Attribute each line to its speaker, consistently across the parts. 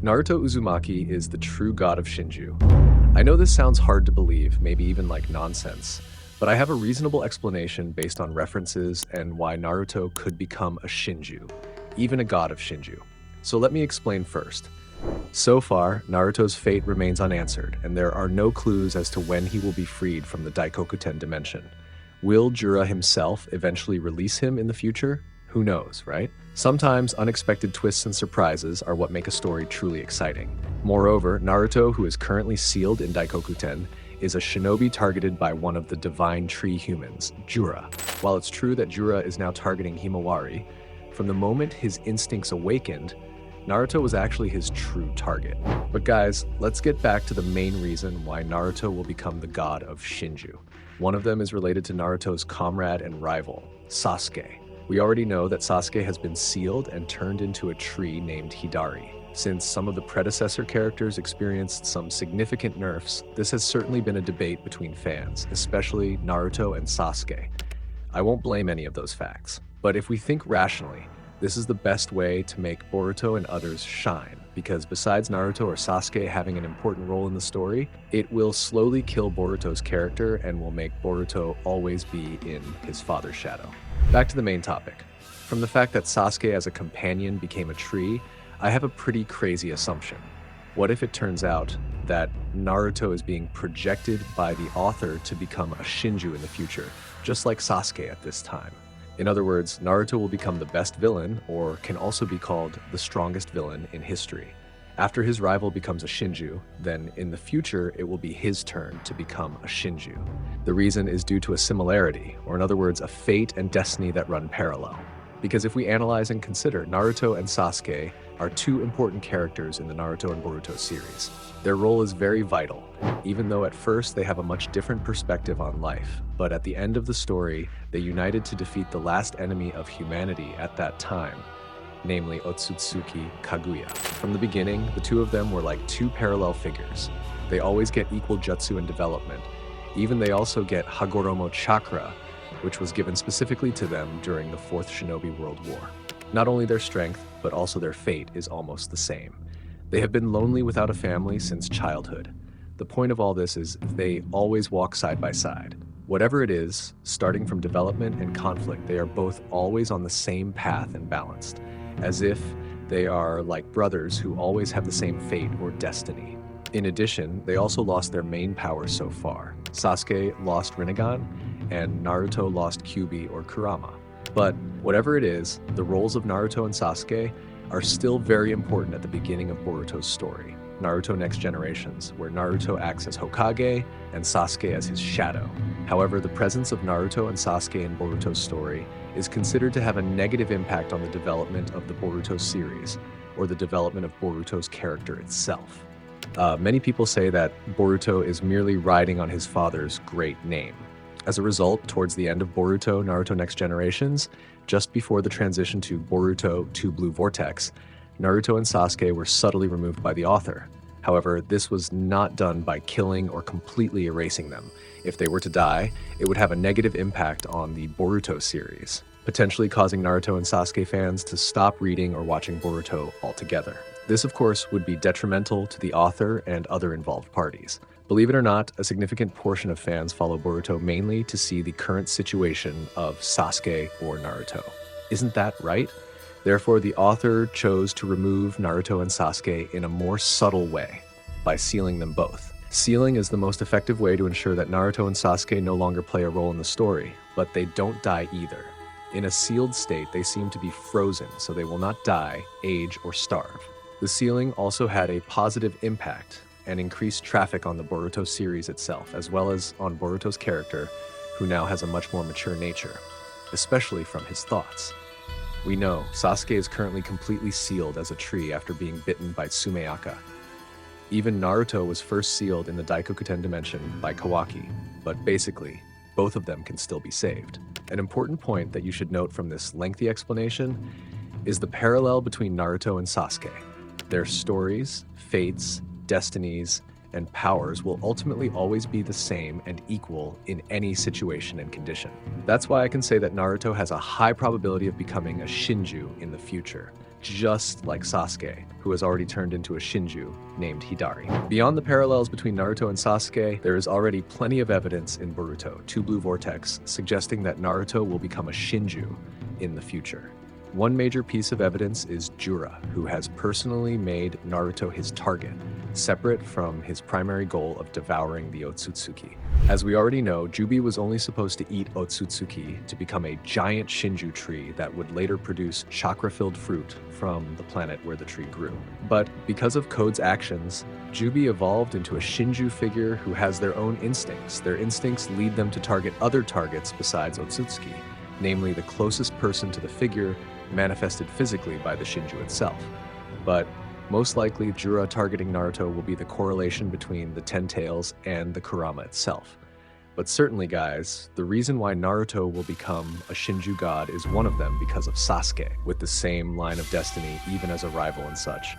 Speaker 1: Naruto Uzumaki is the true god of Shinju. I know this sounds hard to believe, maybe even like nonsense, but I have a reasonable explanation based on references and why Naruto could become a Shinju, even a god of Shinju. So let me explain first. So far, Naruto's fate remains unanswered, and there are no clues as to when he will be freed from the Daikokuten dimension. Will Jura himself eventually release him in the future? Who knows, right? Sometimes unexpected twists and surprises are what make a story truly exciting. Moreover, Naruto, who is currently sealed in Daikokuten, is a shinobi targeted by one of the divine tree humans, Jura. While it's true that Jura is now targeting Himawari, from the moment his instincts awakened, Naruto was actually his true target. But guys, let's get back to the main reason why Naruto will become the god of Shinju. One of them is related to Naruto's comrade and rival, Sasuke. We already know that Sasuke has been sealed and turned into a tree named Hidari. Since some of the predecessor characters experienced some significant nerfs, this has certainly been a debate between fans, especially Naruto and Sasuke. I won't blame any of those facts, but if we think rationally, this is the best way to make Boruto and others shine, because besides Naruto or Sasuke having an important role in the story, it will slowly kill Boruto's character and will make Boruto always be in his father's shadow. Back to the main topic. From the fact that Sasuke as a companion became a tree, I have a pretty crazy assumption. What if it turns out that Naruto is being projected by the author to become a Shinju in the future, just like Sasuke at this time? In other words, Naruto will become the best villain, or can also be called the strongest villain in history. After his rival becomes a Shinju, then in the future it will be his turn to become a Shinju. The reason is due to a similarity, or in other words, a fate and destiny that run parallel. Because if we analyze and consider, Naruto and Sasuke are two important characters in the Naruto and Boruto series. Their role is very vital, even though at first they have a much different perspective on life. But at the end of the story, they united to defeat the last enemy of humanity at that time, namely Otsutsuki Kaguya. From the beginning, the two of them were like two parallel figures. They always get equal jutsu and development. Even they also get Hagoromo Chakra, which was given specifically to them during the Fourth Shinobi World War. Not only their strength, but also their fate is almost the same. They have been lonely without a family since childhood. The point of all this is they always walk side by side. Whatever it is, starting from development and conflict, they are both always on the same path and balanced, as if they are like brothers who always have the same fate or destiny. In addition, they also lost their main powers so far. Sasuke lost Rinnegan, and Naruto lost Kyuubi or Kurama. But whatever it is, the roles of Naruto and Sasuke are still very important at the beginning of Boruto's story, Naruto Next Generations, where Naruto acts as Hokage and Sasuke as his shadow. However, the presence of Naruto and Sasuke in Boruto's story is considered to have a negative impact on the development of the Boruto series, or the development of Boruto's character itself. Many people say that Boruto is merely riding on his father's great name. As a result, towards the end of Boruto Naruto Next Generations, just before the transition to Boruto 2 Blue Vortex, Naruto and Sasuke were subtly removed by the author. However, this was not done by killing or completely erasing them. If they were to die, it would have a negative impact on the Boruto series, potentially causing Naruto and Sasuke fans to stop reading or watching Boruto altogether. This, of course, would be detrimental to the author and other involved parties. Believe it or not, a significant portion of fans follow Boruto mainly to see the current situation of Sasuke or Naruto. Isn't that right? Therefore, the author chose to remove Naruto and Sasuke in a more subtle way, by sealing them both. Sealing is the most effective way to ensure that Naruto and Sasuke no longer play a role in the story, but they don't die either. In a sealed state, they seem to be frozen, so they will not die, age, or starve. The sealing also had a positive impact and increased traffic on the Boruto series itself, as well as on Boruto's character, who now has a much more mature nature, especially from his thoughts. We know Sasuke is currently completely sealed as a tree after being bitten by Tsumeaka. Even Naruto was first sealed in the Daikokuten dimension by Kawaki, but basically, both of them can still be saved. An important point that you should note from this lengthy explanation is the parallel between Naruto and Sasuke. Their stories, fates, destinies, and powers will ultimately always be the same and equal in any situation and condition. That's why I can say that Naruto has a high probability of becoming a Shinju in the future, just like Sasuke, who has already turned into a Shinju named Hidari. Beyond the parallels between Naruto and Sasuke, there is already plenty of evidence in Boruto, 2 Blue Vortex, suggesting that Naruto will become a Shinju in the future. One major piece of evidence is Jura, who has personally made Naruto his target, separate from his primary goal of devouring the Otsutsuki. As we already know, Jubi was only supposed to eat Otsutsuki to become a giant Shinju tree that would later produce chakra-filled fruit from the planet where the tree grew. But because of Code's actions, Jubi evolved into a Shinju figure who has their own instincts. Their instincts lead them to target other targets besides Otsutsuki, namely the closest person to the figure manifested physically by the Shinju itself. But most likely, Jura targeting Naruto will be the correlation between the Ten Tails and the Kurama itself. But certainly, guys, the reason why Naruto will become a Shinju god is one of them because of Sasuke, with the same line of destiny, even as a rival and such.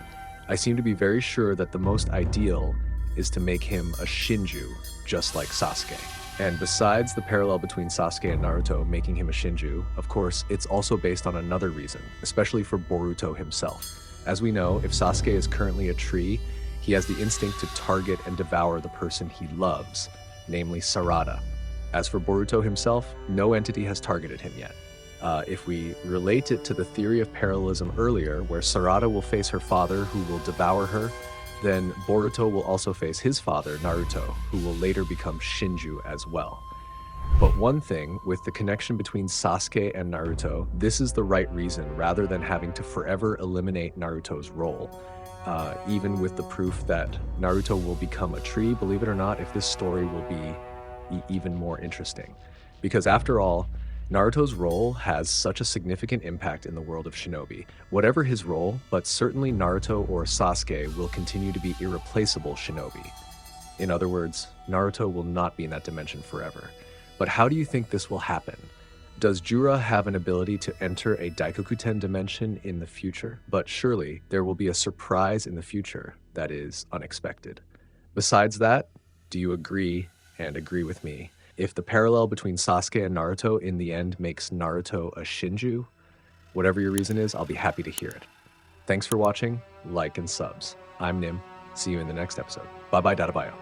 Speaker 1: I seem to be very sure that the most ideal is to make him a Shinju, just like Sasuke. And besides the parallel between Sasuke and Naruto making him a Shinju, of course, it's also based on another reason, especially for Boruto himself. As we know, if Sasuke is currently a tree, he has the instinct to target and devour the person he loves, namely Sarada. As for Boruto himself, no entity has targeted him yet. If we relate it to the theory of parallelism earlier, where Sarada will face her father who will devour her, then Boruto will also face his father, Naruto, who will later become Shinju as well. But one thing, with the connection between Sasuke and Naruto, this is the right reason rather than having to forever eliminate Naruto's role. Even with the proof that Naruto will become a tree, believe it or not, if this story will be even more interesting. Because after all, Naruto's role has such a significant impact in the world of shinobi. Whatever his role, but certainly Naruto or Sasuke will continue to be irreplaceable shinobi. In other words, Naruto will not be in that dimension forever. But how do you think this will happen? Does Jura have an ability to enter a Daikokuten dimension in the future? But surely there will be a surprise in the future that is unexpected. Besides that, do you agree and agree with me? If the parallel between Sasuke and Naruto in the end makes Naruto a Shinju, whatever your reason is, I'll be happy to hear it. Thanks for watching, like and subs. I'm Nim. See you in the next episode. Bye bye, Dadabayo.